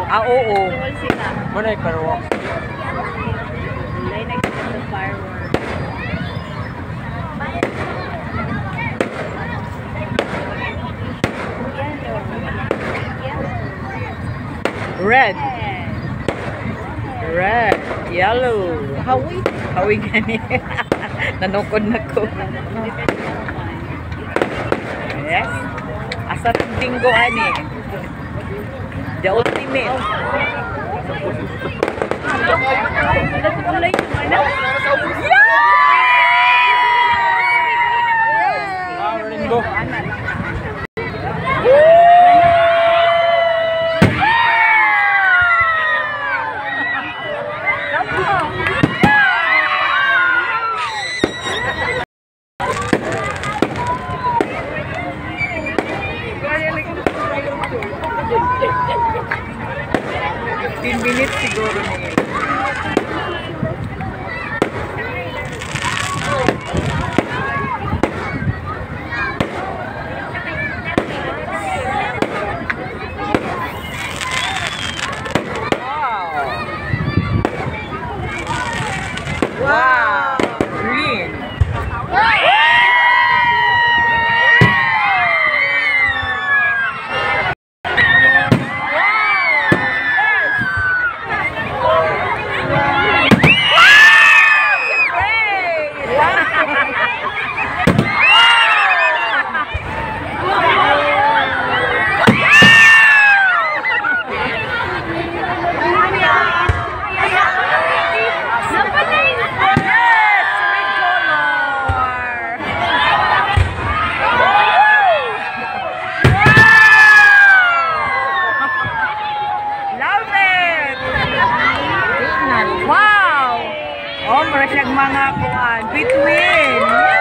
Ah, oo. Tuwal sila. Manay fireworks. Wala nagkita ng fireworks. Red. Red. Yellow. Hawi. Hawi gani. Nanukod na ko. Yes. Asa tinggo ani. The ultimate. Rainbow. Minutes siguro niya. Wow! Green! Wow! Oh, marasag mga kuan. Between.